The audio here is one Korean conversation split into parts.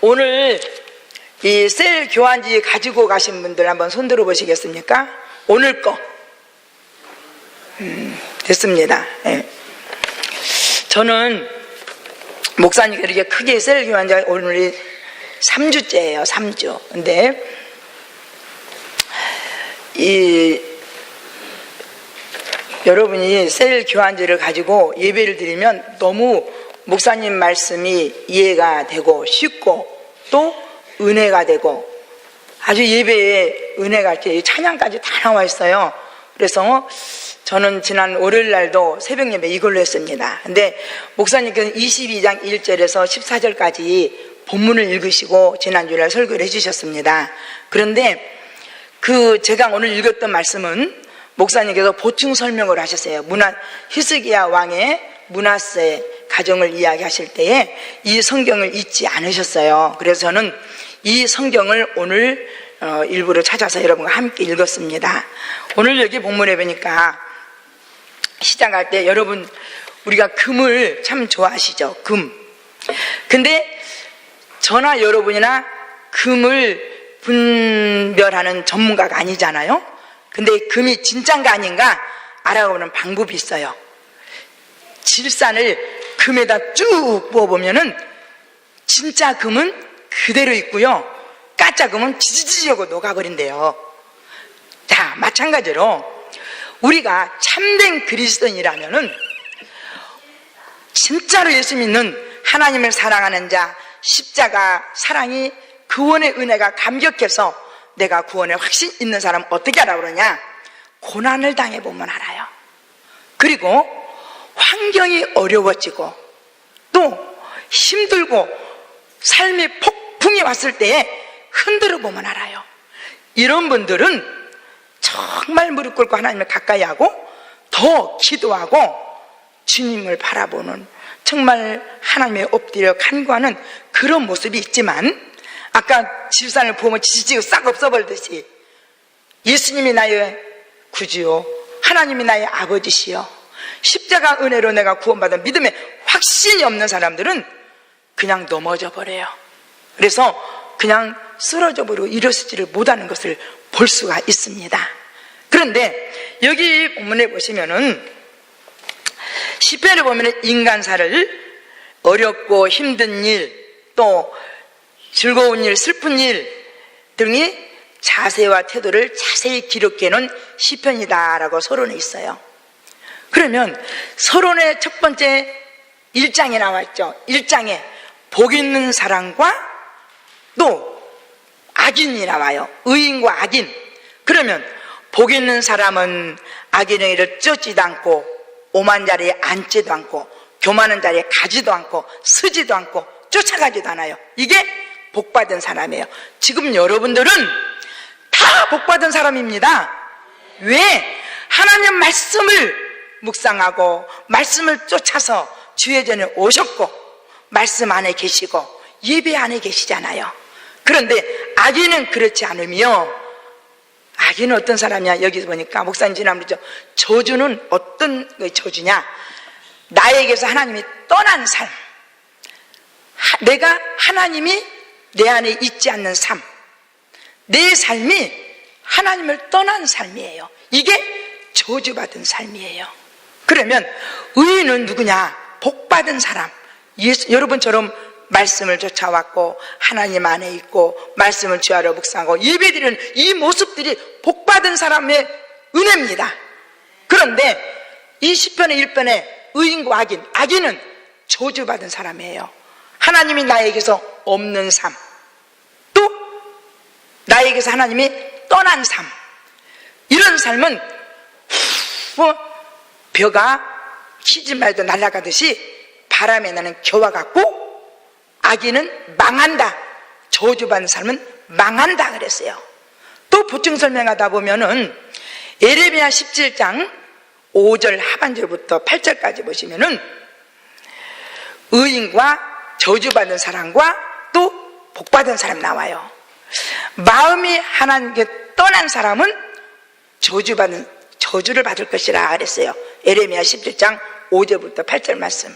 오늘 이 셀 교환지 가지고 가신 분들 한번 손 들어 보시겠습니까? 오늘 거. 됐습니다. 네. 저는 목사님께 이렇게 크게 셀 교환지가 오늘이 3주째예요. 3주. 근데 여러분이 셀 교환지를 가지고 예배를 드리면 너무 목사님 말씀이 이해가 되고 쉽고 또 은혜가 되고 아주 예배에 은혜가 이렇게 찬양까지 다 나와 있어요. 그래서 저는 지난 월요일 날도 새벽 예배 이걸로 했습니다. 근데 목사님께서는 22장 1절에서 14절까지 본문을 읽으시고 지난주에 설교를 해주셨습니다. 그런데 제가 오늘 읽었던 말씀은 목사님께서 보충 설명을 하셨어요. 히스기야 왕의 므낫세 가정을 이야기하실 때에 이 성경을 잊지 않으셨어요. 그래서 저는 이 성경을 오늘 일부러 찾아서 여러분과 함께 읽었습니다. 오늘 여기 본문에 보니까 시작할 때 여러분 우리가 금을 참 좋아하시죠? 금. 근데 저나 여러분이나 금을 분별하는 전문가가 아니잖아요. 근데 금이 진짠가 아닌가 알아보는 방법이 있어요. 질산을 금에다 쭉 부어보면은 진짜 금은 그대로 있고요, 가짜 금은 지지지하고 녹아버린대요. 자, 마찬가지로 우리가 참된 그리스도인이라면은 진짜로 예수 믿는 하나님을 사랑하는 자, 십자가 사랑이 구원의 은혜가 감격해서 내가 구원의 확신 있는 사람은 어떻게 알아 그러냐? 고난을 당해보면 알아요. 그리고 환경이 어려워지고 또 힘들고 삶의 폭풍이 왔을 때에 흔들어 보면 알아요. 이런 분들은 정말 무릎 꿇고 하나님을 가까이 하고 더 기도하고 주님을 바라보는, 정말 하나님의 엎드려 간구하는 그런 모습이 있지만, 아까 질산을 부으면 지지지고 싹 없어버리듯이 예수님이 나의 구주요, 하나님이 나의 아버지시여, 십자가 은혜로 내가 구원받은 믿음에 확신이 없는 사람들은 그냥 넘어져 버려요. 그래서 그냥 쓰러져 버리고 일어서지를 못하는 것을 볼 수가 있습니다. 그런데 여기 본문에 보시면은 시편에 보면은 인간사를 어렵고 힘든 일, 또 즐거운 일, 슬픈 일 등이 자세와 태도를 자세히 기록해 놓은 시편이다라고 서론에 있어요. 그러면 서론의 첫 번째 1장에 나와 있죠. 1장에 복 있는 사람과 또 악인이 나와요. 의인과 악인. 그러면 복 있는 사람은 악인의 일을 쫓지도 않고 오만 자리에 앉지도 않고 교만한 자리에 가지도 않고 서지도 않고 쫓아가지도 않아요. 이게 복받은 사람이에요. 지금 여러분들은 다 복받은 사람입니다. 왜? 하나님 말씀을 묵상하고 말씀을 쫓아서 주의 전에 오셨고 말씀 안에 계시고 예배 안에 계시잖아요. 그런데 악인은 그렇지 않으며, 악인은 어떤 사람이야? 여기서 보니까 목사님 지난번에 저주는 어떤 저주냐? 나에게서 하나님이 떠난 삶, 내가 하나님이 내 안에 있지 않는 삶, 내 삶이 하나님을 떠난 삶이에요. 이게 저주받은 삶이에요. 그러면 의인은 누구냐? 복받은 사람, 여러분처럼 말씀을 쫓아왔고 하나님 안에 있고 말씀을 주하러 묵상하고 예배드리는 이 모습들이 복받은 사람의 은혜입니다. 그런데 이 시편의 1편에 의인과 악인, 악인은 저주받은 사람이에요. 하나님이 나에게서 없는 삶, 또 나에게서 하나님이 떠난 삶, 이런 삶은 벼가 키지 말도 날아가듯이 바람에 나는 겨와 같고, 악인은 망한다, 저주받은 삶은 망한다 그랬어요. 또 보충 설명하다 보면은 예레미야 17장 5절 하반절부터 8절까지 보시면은 의인과 저주받은 사람과 또 복받은 사람 나와요. 마음이 하나님께 떠난 사람은 저주를 받을 것이라 그랬어요. 예레미야 17장 5절부터 8절 말씀.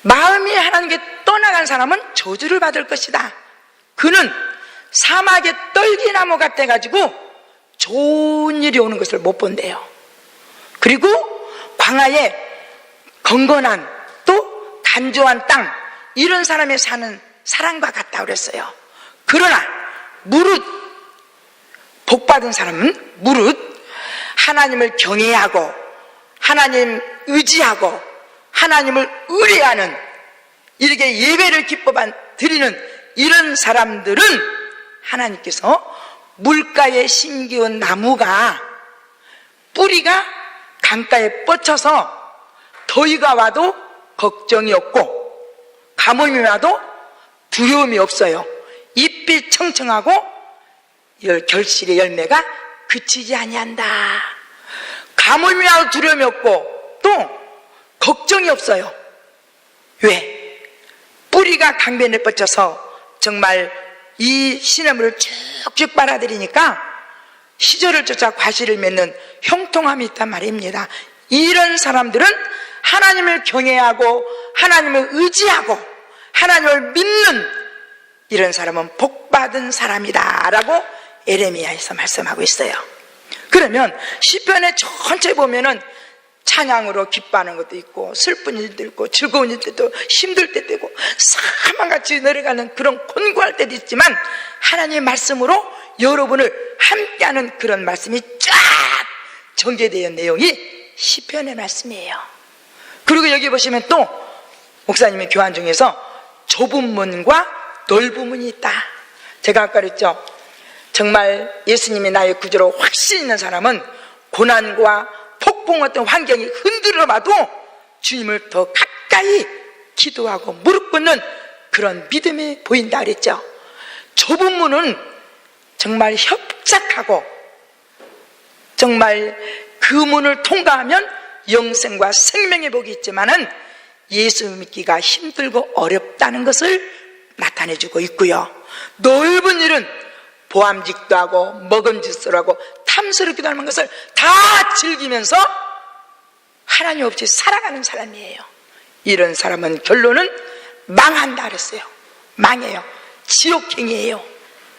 마음이 하나님께 떠나간 사람은 저주를 받을 것이다. 그는 사막의 떨기나무 같아가지고 좋은 일이 오는 것을 못 본대요. 그리고 광야에 건건한 또 간조한 땅, 이런 사람이 사는 사람과 같다고 그랬어요. 그러나 무릇 복받은 사람은 무릇 하나님을 경외하고 하나님 의지하고 하나님을 의뢰하는, 이렇게 예배를 기뻐 드리는 이런 사람들은 하나님께서 물가에 심기운 나무가 뿌리가 강가에 뻗쳐서 더위가 와도 걱정이 없고 가뭄이 와도 두려움이 없어요. 잎이 청청하고 결실의 열매가 그치지 아니한다. 가뭄이 와도 두려움이 없고 또 걱정이 없어요. 왜? 뿌리가 강변에 뻗쳐서 정말 이 시냇물을 쭉쭉 빨아들이니까 시절을 쫓아 과실을 맺는 형통함이 있단 말입니다. 이런 사람들은 하나님을 경외하고 하나님을 의지하고 하나님을 믿는 이런 사람은 복받은 사람이다 라고 에레미야에서 말씀하고 있어요. 그러면 시편에 전체 보면은 찬양으로 기뻐하는 것도 있고 슬픈 일도 있고 즐거운 일도 있고 힘들 때도 있고 사망같이 내려가는 그런 곤고할 때도 있지만 하나님의 말씀으로 여러분을 함께하는 그런 말씀이 쫙 전개되어 있는 내용이 시편의 말씀이에요. 그리고 여기 보시면 또 목사님의 교환 중에서 좁은 문과 넓은 문이 있다. 제가 아까 그랬죠. 정말 예수님이 나의 구주로 확신 있는 사람은 고난과 폭풍 같은 환경이 흔들어 봐도 주님을 더 가까이 기도하고 무릎 꿇는 그런 믿음이 보인다 그랬죠. 좁은 문은 정말 협착하고 정말 그 문을 통과하면 영생과 생명의 복이 있지만은 예수 믿기가 힘들고 어렵다는 것을 나타내주고 있고요. 넓은 일은 보암직도 하고 먹음직스러 하고 탐스럽기도 하는 것을 다 즐기면서 하나님 없이 살아가는 사람이에요. 이런 사람은 결론은 망한다 그랬어요. 망해요. 지옥행이에요.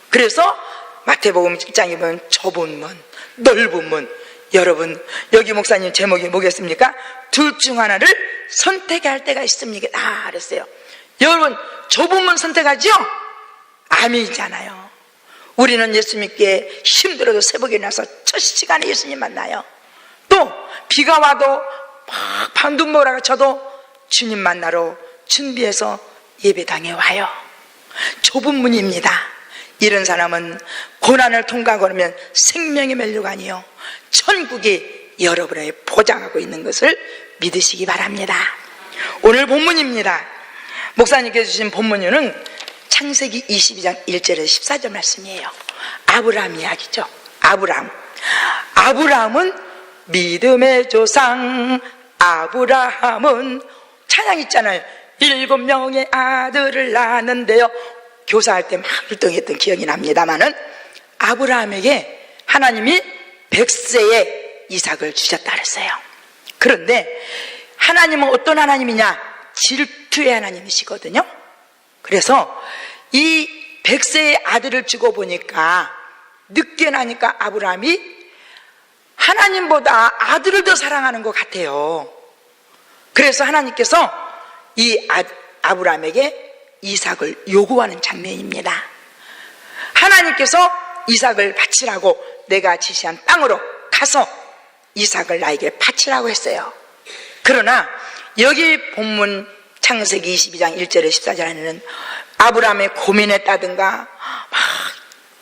그래서 마태복음 7장에 보면 좁은 문, 넓은 문. 여러분 여기 목사님 제목이 뭐겠습니까? 둘 중 하나를 선택해야 할 때가 있습니다 그랬어요. 여러분 좁은 문 선택하죠? 아멘이잖아요. 우리는 예수 믿기에 힘들어도 새벽에 일어나서 첫 시간에 예수님 만나요. 또 비가 와도 막 반둥보라가 쳐도 주님 만나러 준비해서 예배당에 와요. 좁은 문입니다. 이런 사람은 고난을 통과하고 그러면 생명의 멸류관이요 천국이 여러분에게 보장하고 있는 것을 믿으시기 바랍니다. 오늘 본문입니다. 목사님께서 주신 본문은 창세기 22장 1절에서 14절 말씀이에요. 아브라함 이야기죠. 아브라함은 믿음의 조상. 아브라함은 찬양 있잖아요. 7명의 아들을 낳았는데요. 교사할 때 막 율동했던 기억이 납니다마는 아브라함에게 하나님이 100세의 이삭을 주셨다 그랬어요. 그런데 하나님은 어떤 하나님이냐? 질투의 하나님이시거든요. 그래서 이 100세의 아들을 주고 보니까 늦게 나니까 아브라함이 하나님보다 아들을 더 사랑하는 것 같아요. 그래서 하나님께서 이 아브라함에게 이삭을 요구하는 장면입니다. 하나님께서 이삭을 바치라고 내가 지시한 땅으로 가서 이삭을 나에게 바치라고 했어요. 그러나 여기 본문 창세기 22장 1절에 14절에는 아브라함의 고민했다든가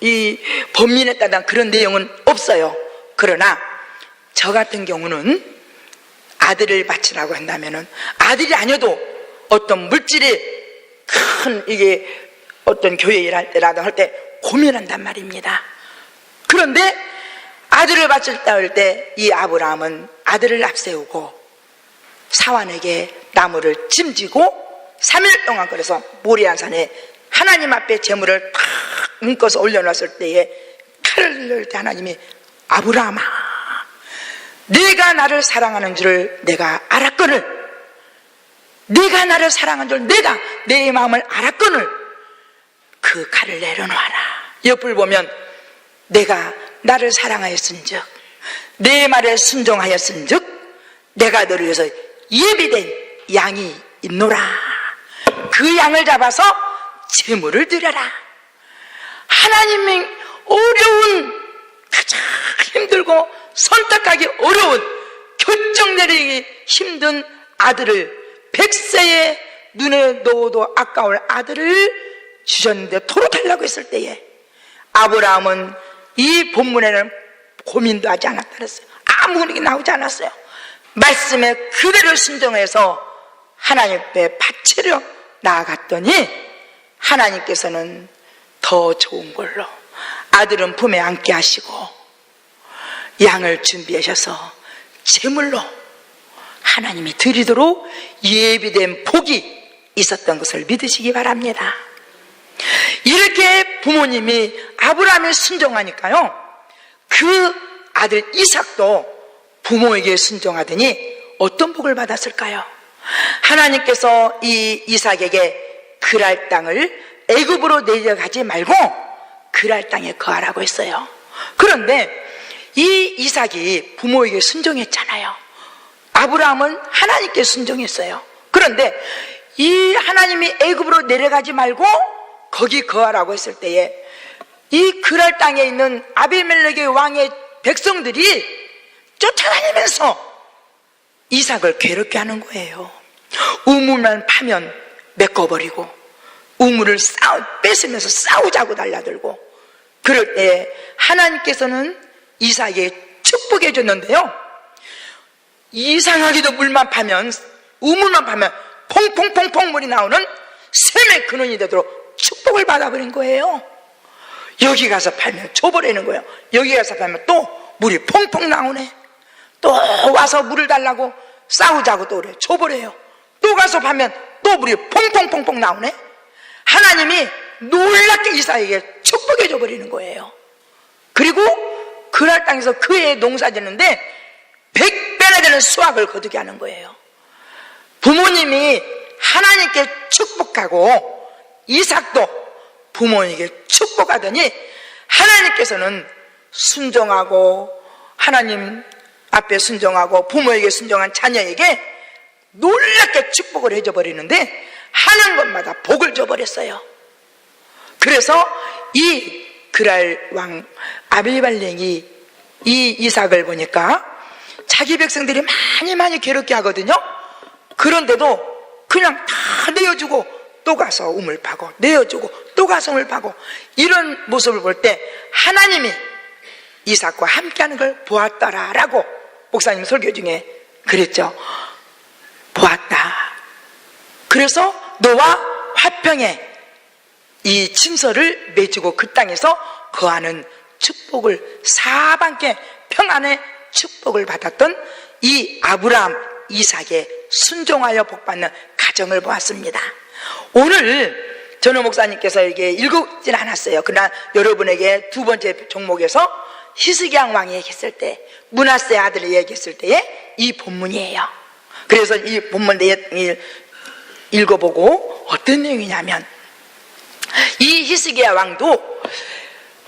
이 번민했다든가 그런 내용은 없어요. 그러나 저 같은 경우는 아들을 바치라고 한다면은 아들이 아니어도 어떤 물질이 큰 이게 어떤 교회 일할 때라도 할 때 고민한단 말입니다. 그런데 아들을 바쳤다 할 때 이 아브라함은 아들을 앞세우고 사환에게 나무를 짐지고 3일 동안 그래서 모리아산에 하나님 앞에 제물을 탁 묶어서 올려놨을 때에 칼을 넣을 때 하나님이 아브라함아 네가 나를 사랑하는 줄을 내가 알았거늘 내가 나를 사랑한 줄 내가 내 마음을 알았거늘 그 칼을 내려놓아라. 옆을 보면 내가 나를 사랑하였은즉 내 말에 순종하였은즉 내가 너를 위해서 예비된 양이 있노라. 그 양을 잡아서 제물을 드려라. 하나님의 어려운, 가장 힘들고 선택하기 어려운, 결정 내리기 힘든 아들을, 100세의 눈에 넣어도 아까울 아들을 주셨는데 토로 달라고 했을 때에 아브라함은 이 본문에는 고민도 하지 않았다 그랬어요. 아무 얘기 나오지 않았어요. 말씀에 그대로 순종해서 하나님 앞에 바치려 나아갔더니 하나님께서는 더 좋은 걸로 아들은 품에 안게 하시고 양을 준비하셔서 제물로 하나님이 드리도록 예비된 복이 있었던 것을 믿으시기 바랍니다. 이렇게 부모님이 아브라함에 순종하니까요, 그 아들 이삭도 부모에게 순종하더니 어떤 복을 받았을까요? 하나님께서 이 이삭에게 그랄 땅을 애굽으로 내려가지 말고 그랄 땅에 거하라고 했어요. 그런데 이 이삭이 부모에게 순종했잖아요. 아브라함은 하나님께 순종했어요. 그런데 이 하나님이 애굽으로 내려가지 말고 거기 거하라고 했을 때에 이 그랄 땅에 있는 아비멜렉의 왕의 백성들이 쫓아다니면서 이삭을 괴롭게 하는 거예요. 우물만 파면 메꿔버리고 우물을 뺏으면서 싸우자고 달라들고, 그럴 때 하나님께서는 이삭에게 축복해 줬는데요, 이상하게도 물만 파면, 우물만 파면 퐁퐁퐁퐁 물이 나오는 샘의 근원이 되도록 축복을 받아버린 거예요. 여기 가서 팔면 줘버리는 거예요. 여기 가서 팔면 또 물이 퐁퐁 나오네. 또 와서 물을 달라고 싸우자고 또 그래 줘버려요. 또 가서 파면 또 물이 퐁퐁퐁퐁 나오네. 하나님이 놀랍게 이삭에게 축복해 줘버리는 거예요. 그리고 그랄 땅에서 그해 농사 짓는데 100배나 되는 수확을 거두게 하는 거예요. 부모님이 하나님께 축복하고 이삭도 부모에게 축복하더니 하나님께서는 순종하고 하나님 앞에 순종하고 부모에게 순종한 자녀에게 놀랍게 축복을 해줘 버리는데 하는 것마다 복을 줘버렸어요. 그래서 이 그랄 왕 아비멜렉이 이 이삭을 보니까 자기 백성들이 많이 괴롭게 하거든요. 그런데도 그냥 다 내어주고 또 가서 우물 파고 내어주고 또 가서 우물 파고, 이런 모습을 볼 때 하나님이 이삭과 함께하는 걸 보았다라고 목사님 설교 중에 그랬죠. 보았다. 그래서 너와 화평에 이 침서를 맺고 그 땅에서 거하는 축복을, 사방께 평안의 축복을 받았던 이 아브라함 이삭의 순종하여 복받는 가정을 보았습니다. 오늘 전호 목사님께서 이게 읽지 않았어요. 그러나 여러분에게 두 번째 종목에서 히스기야 왕이 얘기했을 때, 므낫세 아들이 얘기했을 때에 이 본문이에요. 그래서 이 본문 내용을 읽어보고 어떤 내용이냐면, 이 히스기야 왕도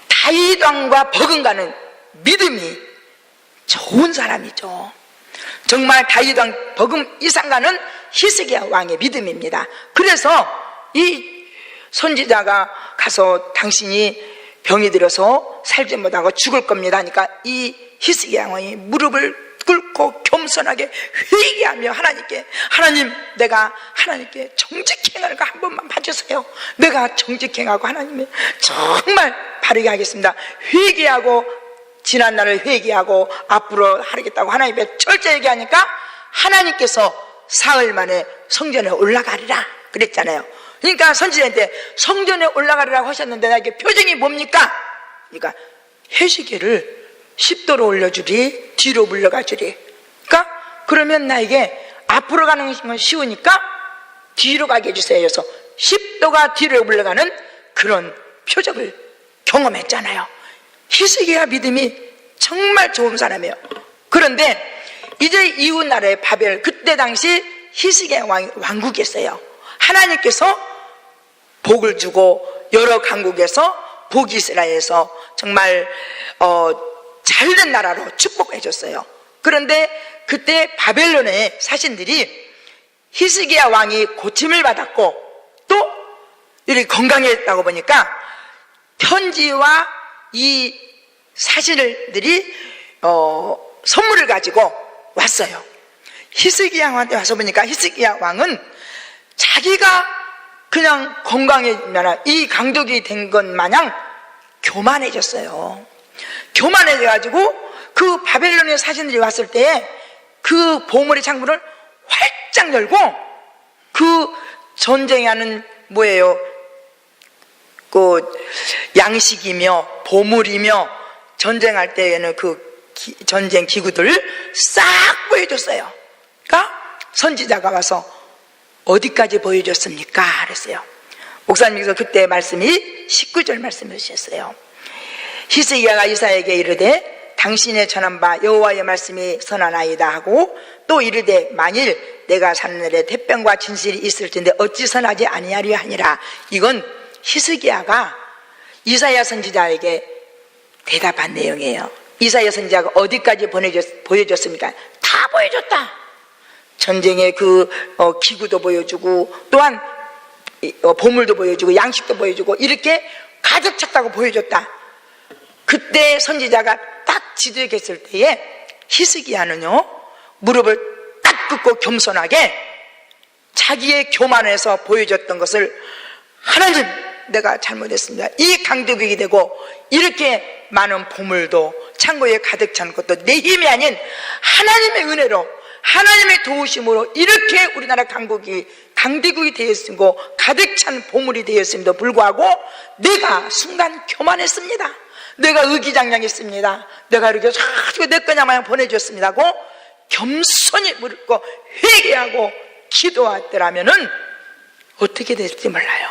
다윗 왕과 버금가는 믿음이 좋은 사람이죠. 정말 다윗 왕 버금 이상가는 히스기야 왕의 믿음입니다. 그래서 이 선지자가 가서 당신이 병이 들어서 살지 못하고 죽을 겁니다 하니까 이 히스기야 왕이 무릎을 꿇고 겸손하게 회개하며 하나님께, 하나님 내가 하나님께 정직행하는 거 한 번만 봐주세요. 내가 정직행하고 하나님이 정말 바르게 하겠습니다. 회개하고 지난 날을 회개하고 앞으로 하겠다고 하나님께 철저히 얘기하니까 하나님께서 사흘 만에 성전에 올라가리라 그랬잖아요. 그러니까 선지자한테 성전에 올라가리라고 하셨는데 나에게 표정이 뭡니까? 그러니까 해시계를 10도로 올려주리, 뒤로 물러가 주리. 그러니까 그러면 나에게 앞으로 가는 건 쉬우니까 뒤로 가게 해주세요. 그래서 10도가 뒤로 물러가는 그런 표적을 경험했잖아요. 히스기야 믿음이 정말 좋은 사람이에요. 그런데 이제 이웃 나라의 바벨, 그때 당시 히스기야 왕국이었어요. 하나님께서 복을 주고 여러 강국에서 북이스라엘에서 정말 잘된 나라로 축복해 줬어요. 그런데 그때 바벨론의 사신들이 히스기야 왕이 고침을 받았고 또 이렇게 건강했다고 보니까 편지와 이 사신들이 선물을 가지고 왔어요. 히스기야 왕한테 와서 보니까 히스기야 왕은 자기가 그냥 건강해지면 이 강독이 된 것 마냥 교만해졌어요. 교만해져가지고 그 바벨론의 사신들이 왔을 때에 그 보물의 창문을 활짝 열고 그 전쟁하는 뭐예요? 그 양식이며 보물이며 전쟁할 때에는 그 전쟁 기구들을 싹 보여줬어요. 그러니까 선지자가 와서 어디까지 보여줬습니까? 그랬어요. 목사님께서 그때 말씀이 19절 말씀해 주셨어요. 히스기야가 이사야에게 이르되 당신의 전한 바 여호와의 말씀이 선하나이다 하고 또 이르되 만일 내가 사는 날에 태평과 진실이 있을 텐데 어찌 선하지 아니하려 하니라. 이건 히스기야가 이사야 선지자에게 대답한 내용이에요. 이사야 선지자가 어디까지 보여줬습니까? 다 보여줬다. 전쟁의 그 기구도 보여주고 또한 보물도 보여주고 양식도 보여주고 이렇게 가득 찼다고 보여줬다. 그때 선지자가 딱 지도했을 때에 히스기야는요 무릎을 딱 꿇고 겸손하게 자기의 교만에서 보여줬던 것을 하나님 내가 잘못했습니다. 이 강도국이 되고 이렇게 많은 보물도 창고에 가득 찬 것도 내 힘이 아닌 하나님의 은혜로 하나님의 도우심으로 이렇게 우리나라 강대국이 되었고 가득 찬 보물이 되었음에도 불구하고 내가 순간 교만했습니다. 내가 의기장량했습니다. 내가 이렇게 자꾸 내 거냐마냥 보내줬습니다고 겸손히 물고 회개하고 기도했더라면은 어떻게 될지 몰라요.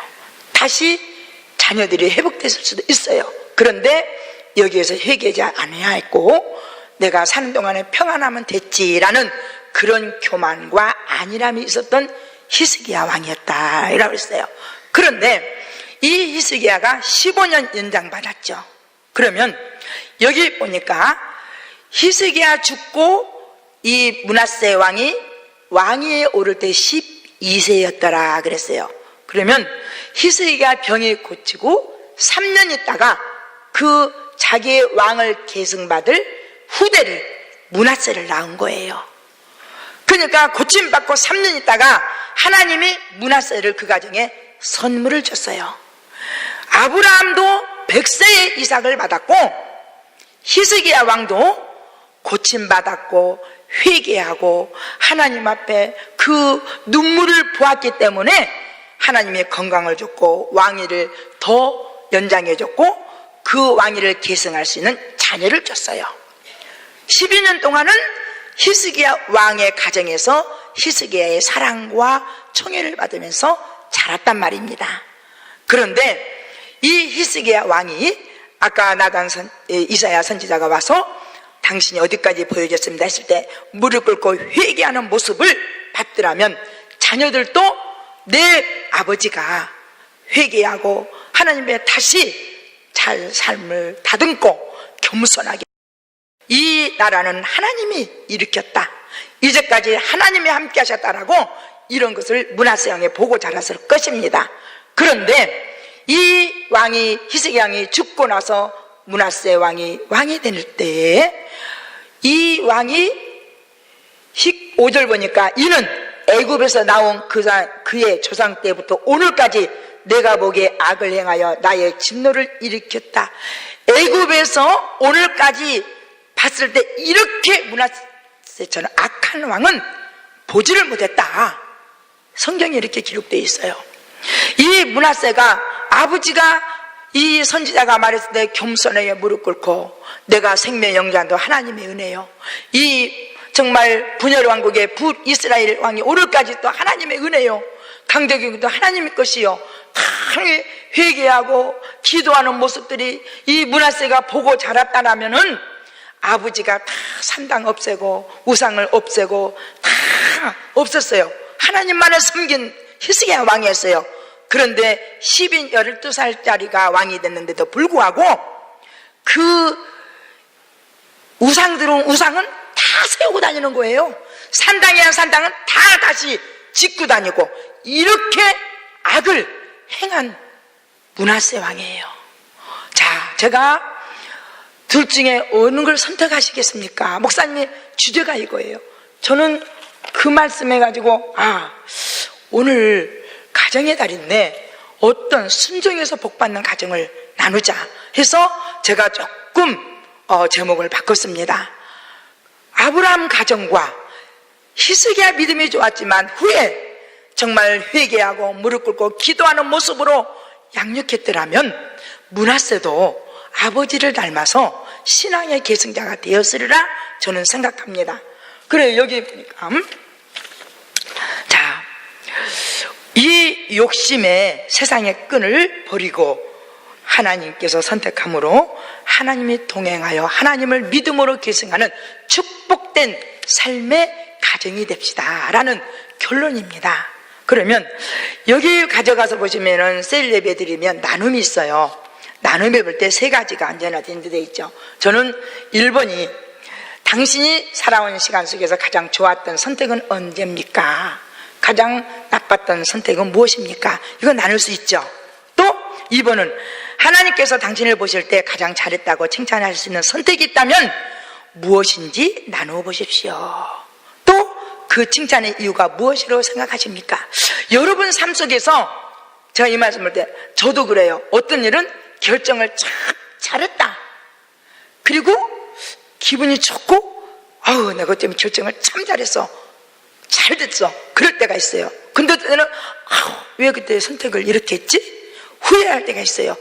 다시 자녀들이 회복됐을 수도 있어요. 그런데 여기에서 회개하지 않아야 했고 내가 사는 동안에 평안하면 됐지라는 그런 교만과 안일함이 있었던 히스기야 왕이었다 이라고 했어요. 그런데 이 히스기야가 15년 연장받았죠. 그러면 여기 보니까 히스기야 죽고 이 므낫세 왕이 왕위에 오를 때 12세였더라 그랬어요. 그러면 히스기야 병이 고치고 3년 있다가 그 자기의 왕을 계승받을 후대를 므낫세를 낳은 거예요. 그러니까 고침받고 3년 있다가 하나님이 므낫세를 그 가정에 선물을 줬어요. 아브라함도 100세의 이삭을 받았고 히스기야 왕도 고침받았고 회개하고 하나님 앞에 그 눈물을 보았기 때문에 하나님의 건강을 줬고 왕위를 더 연장해 줬고 그 왕위를 계승할 수 있는 자녀를 줬어요. 12년 동안은 히스기야 왕의 가정에서 히스기야의 사랑과 청애를 받으면서 자랐단 말입니다. 그런데 이 히스기야 왕이 아까 이사야 선지자가 와서 당신이 어디까지 보여줬습니다 했을 때 무릎 꿇고 회개하는 모습을 봤더라면 자녀들도 내 아버지가 회개하고 하나님의 다시 잘 삶을 다듬고 겸손하게 이 나라는 하나님이 일으켰다. 이제까지 하나님이 함께 하셨다라고 이런 것을 므낫세 왕이 보고 자랐을 것입니다. 그런데 이 왕이 히스기야 왕이 죽고 나서 므낫세 왕이 될 때 이 왕이 15절 보니까 이는 애굽에서 나온 그의 조상 때부터 오늘까지 내가 보기에 악을 행하여 나의 진노를 일으켰다. 애굽에서 오늘까지 봤을 때 이렇게 므낫세처럼 악한 왕은 보지를 못했다. 성경에 이렇게 기록되어 있어요. 이 므낫세가 아버지가 이 선지자가 말했을 때 겸손하게 무릎 꿇고 내가 생명 영장도 하나님의 은혜요. 이 정말 분열 왕국의 북이스라엘 왕이 오늘까지 또 하나님의 은혜요. 강대국도 하나님의 것이요. 다 회개하고 기도하는 모습들이 이 므낫세가 보고 자랐다라면은 아버지가 다 산당 없애고 우상을 없애고 다 없었어요. 하나님만을 섬긴 히스기야 왕이었어요. 그런데 12살짜리가 왕이 됐는데도 불구하고 그 우상은 다 세우고 다니는 거예요. 산당이란 산당은 다 다시 짓고 다니고, 이렇게 악을 행한 므낫세 왕이에요. 자, 제가 둘 중에 어느 걸 선택하시겠습니까? 목사님의 주제가 이거예요. 저는 그 말씀해 가지고 오늘 가정의 달인데 어떤 순종에서 복받는 가정을 나누자 해서 제가 조금 제목을 바꿨습니다. 아브라함 가정과 히스기야 믿음이 좋았지만 후에 정말 회개하고 무릎 꿇고 기도하는 모습으로 양육했더라면 므낫세도 아버지를 닮아서 신앙의 계승자가 되었으리라 저는 생각합니다. 그래, 여기 보니까 자, 이 욕심의 세상의 끈을 버리고 하나님께서 선택함으로 하나님이 동행하여 하나님을 믿음으로 계승하는 축복된 삶의 가정이 됩시다 라는 결론입니다. 그러면 여기 가져가서 보시면은 셀 예배 드리면 나눔이 있어요. 나눔에 볼 때 세 가지가 언제나 된데 되어 있죠. 저는 1번이 당신이 살아온 시간 속에서 가장 좋았던 선택은 언제입니까? 가장 나빴던 선택은 무엇입니까? 이건 나눌 수 있죠. 또 2번은 하나님께서 당신을 보실 때 가장 잘했다고 칭찬할 수 있는 선택이 있다면 무엇인지 나누어 보십시오. 또 그 칭찬의 이유가 무엇이라고 생각하십니까? 여러분 삶 속에서 제가 이 말씀을 때 저도 그래요. 어떤 일은 결정을 참 잘했다, 그리고 기분이 좋고 내가 그것 때문에 결정을 참 잘했어, 잘 됐어, 그럴 때가 있어요. 근데 때는 왜 그때 선택을 이렇게 했지? 후회할 때가 있어요.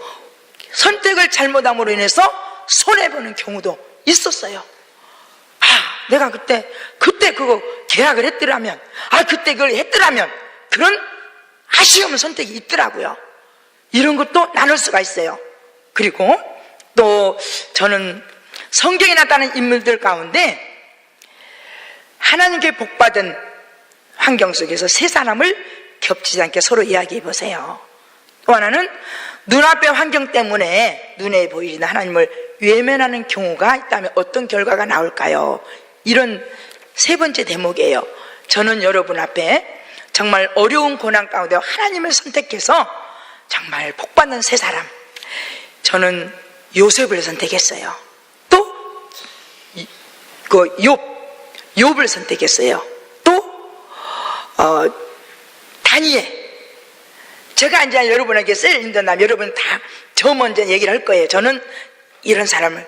선택을 잘못함으로 인해서 손해보는 경우도 있었어요. 내가 그때 그거 계약을 했더라면, 그때 그걸 했더라면, 그런 아쉬운 선택이 있더라고요. 이런 것도 나눌 수가 있어요. 그리고 또 저는 성경에 나타나는 인물들 가운데 하나님께 복받은 환경 속에서 세 사람을 겹치지 않게 서로 이야기해 보세요. 또 하나는 눈앞의 환경 때문에 눈에 보이는 하나님을 외면하는 경우가 있다면 어떤 결과가 나올까요? 이런 세 번째 대목이에요. 저는 여러분 앞에 정말 어려운 고난 가운데 하나님을 선택해서 정말 복받는 세 사람, 저는 요셉을 선택했어요. 또 욥을 선택했어요. 또 다니엘. 제가 이제 여러분에게 셀린더나 여러분 다 저 먼저 얘기를 할 거예요. 저는 이런 사람을,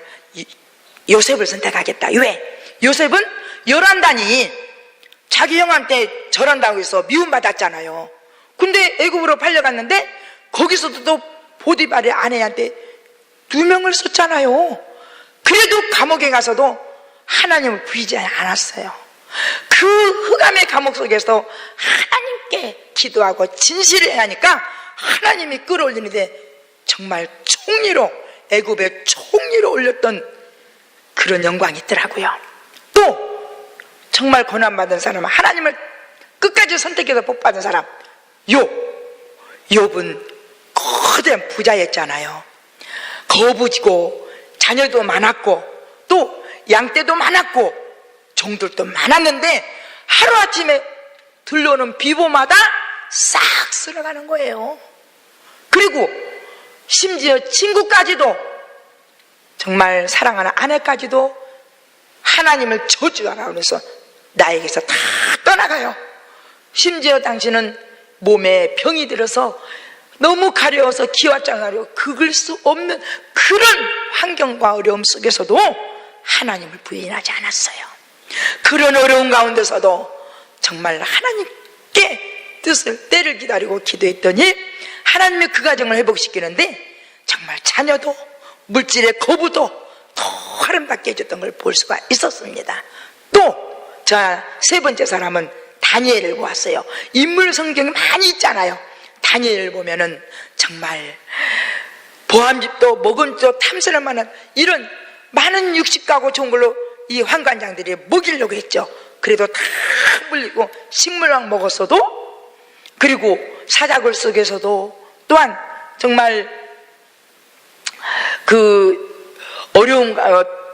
요셉을 선택하겠다. 왜? 요셉은 열한단이 자기 형한테 절한다고 해서 미움받았잖아요. 근데 애굽으로 팔려갔는데 거기서도 또 보디발의 아내한테 2명을 썼잖아요. 그래도 감옥에 가서도 하나님을 부인하지 않았어요. 그 흑암의 감옥 속에서 하나님께 기도하고 진실을 하니까 하나님이 끌어올리는데 정말 총리로, 애굽의 총리로 올렸던 그런 영광이 있더라고요. 또 정말 고난받은 사람, 하나님을 끝까지 선택해서 복받은 사람, 욥은 거대한 부자였잖아요. 거부지고 자녀도 많았고 또 양떼도 많았고 종들도 많았는데 하루아침에 들려오는 비보마다 싹 쓸어가는 거예요. 그리고 심지어 친구까지도, 정말 사랑하는 아내까지도 하나님을 저주하라 그래서 나에게서 다 떠나가요. 심지어 당신은 몸에 병이 들어서 너무 가려워서 기와장하려 긁을 수 없는 그런 환경과 어려움 속에서도 하나님을 부인하지 않았어요. 그런 어려운 가운데서도 정말 하나님께 뜻을, 때를 기다리고 기도했더니 하나님의 그 가정을 회복시키는데 정말 자녀도 물질의 거부도 더 아름답게 해줬던 걸 볼 수가 있었습니다. 또 자, 세 번째 사람은 다니엘을 보았어요. 인물 성경이 많이 있잖아요. 다니엘을 보면은 정말 보암집도 먹음집도 탐스럴 만한 이런 많은 60가구 좋은 걸로 이 환관장들이 먹이려고 했죠. 그래도 다 불리고 식물만 먹었어도, 그리고 사자굴 속에서도 또한 정말 그 어려운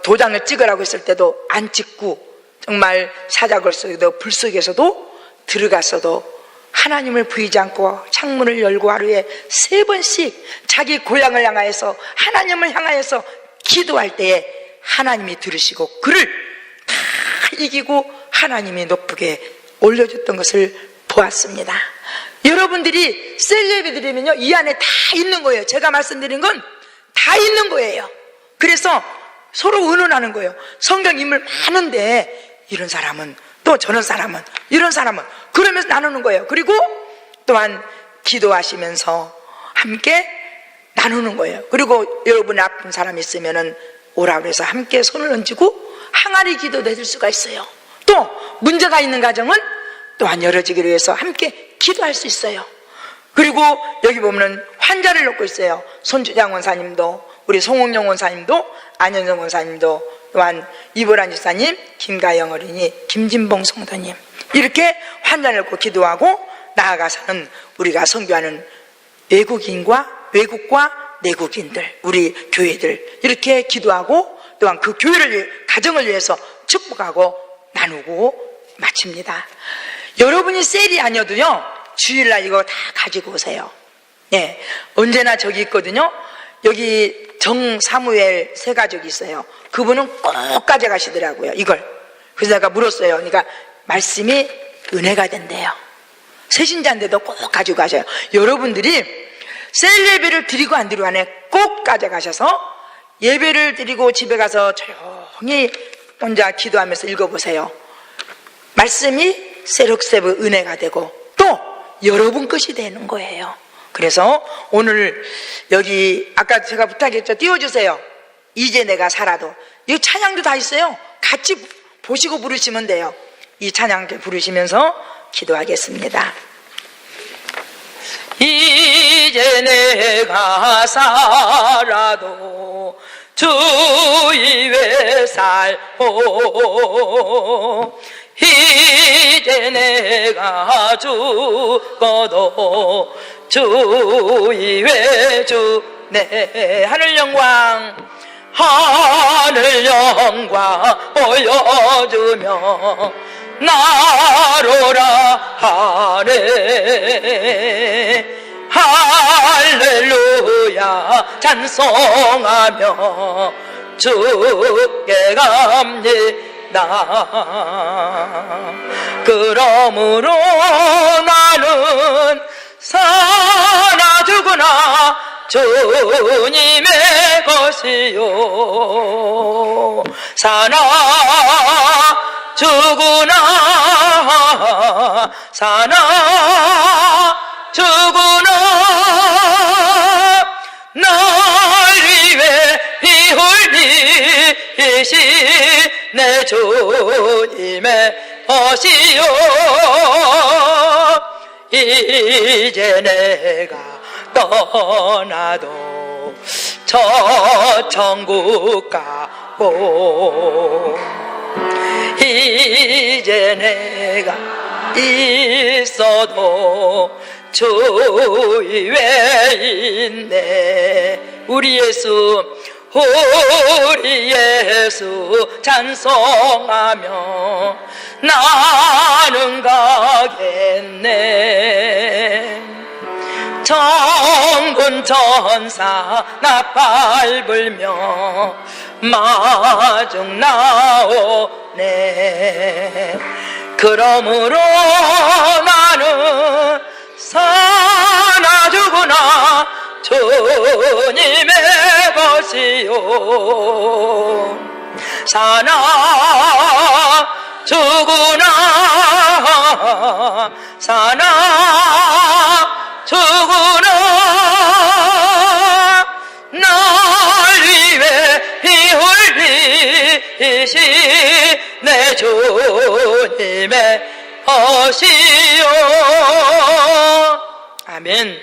도장을 찍으라고 했을 때도 안 찍고, 정말 사자굴 속에도 불 속에서도 들어갔어도 하나님을 보이지 않고 창문을 열고 하루에 3번씩 자기 고향을 향하여서 하나님을 향하여서 기도할 때에 하나님이 들으시고 그를 다 이기고 하나님이 높게 올려줬던 것을 보았습니다. 여러분들이 셀레비 드리면요, 이 안에 다 있는 거예요. 제가 말씀드린 건 다 있는 거예요. 그래서 서로 의논하는 거예요. 성경 인물 많은데 이런 사람은, 또 저런 사람은, 이런 사람은, 그러면서 나누는 거예요. 그리고 또한 기도하시면서 함께 나누는 거예요. 그리고 여러분의 아픈 사람이 있으면은 오라 그래서 함께 손을 얹고 항아리 기도도 해줄 수가 있어요. 또 문제가 있는 가정은 또한 열어지기를 위해서 함께 기도할 수 있어요. 그리고 여기 보면 환자를 놓고 있어요. 손주장 원사님도, 우리 송홍영 원사님도, 안현정 원사님도, 또한 이보란 집사님, 김가영 어린이, 김진봉 성도님, 이렇게 환자를 놓고 기도하고 나아가서는 우리가 선교하는 외국과 내국인들, 우리 교회들 이렇게 기도하고 또한 그 교회를, 가정을 위해서 축복하고 나누고 마칩니다. 여러분이 셀이 아니어도요, 주일날 이거 다 가지고 오세요. 네, 언제나 저기 있거든요. 여기 정사무엘 새가족이 있어요. 그분은 꼭 가져가시더라고요, 이걸. 그래서 내가 물었어요. 그러니까 말씀이 은혜가 된대요. 새신자인데도 꼭 가지고 가셔요. 여러분들이 셀 예배를 드리고 안 드리고 간에 꼭 가져가셔서 예배를 드리고 집에 가서 조용히 혼자 기도하면서 읽어보세요. 말씀이 세력세브 은혜가 되고 또 여러분 것이 되는 거예요. 그래서 오늘 여기 아까 제가 부탁했죠. 띄워주세요. 이제 내가 살아도. 이 찬양도 다 있어요. 같이 보시고 부르시면 돼요. 이 찬양 부르시면서 기도하겠습니다. 이제 내가 살아도 주 위에 살고 이제 내가 죽어도 주 위에 주네 하늘 영광 보여주며 나로라 하네 할렐루야 찬송하며 주께 갑니다. 그러므로 나는 사나 죽으나 주님의 것이요 사나 죽으나 날 위해 피 흘리신 내 주님의 것이요 이제 내가 떠나도 저 천국 가고 이제 내가 있어도 주 위에 있네 우리 예수 찬송하며 나는 가겠네 천군 천사 나팔 불며 마중 나오네 그러므로 나는 사나 죽으나 주님의 것이요 사나 죽으나 날 위해 피 흘리신 내 주님의 것이요 아멘.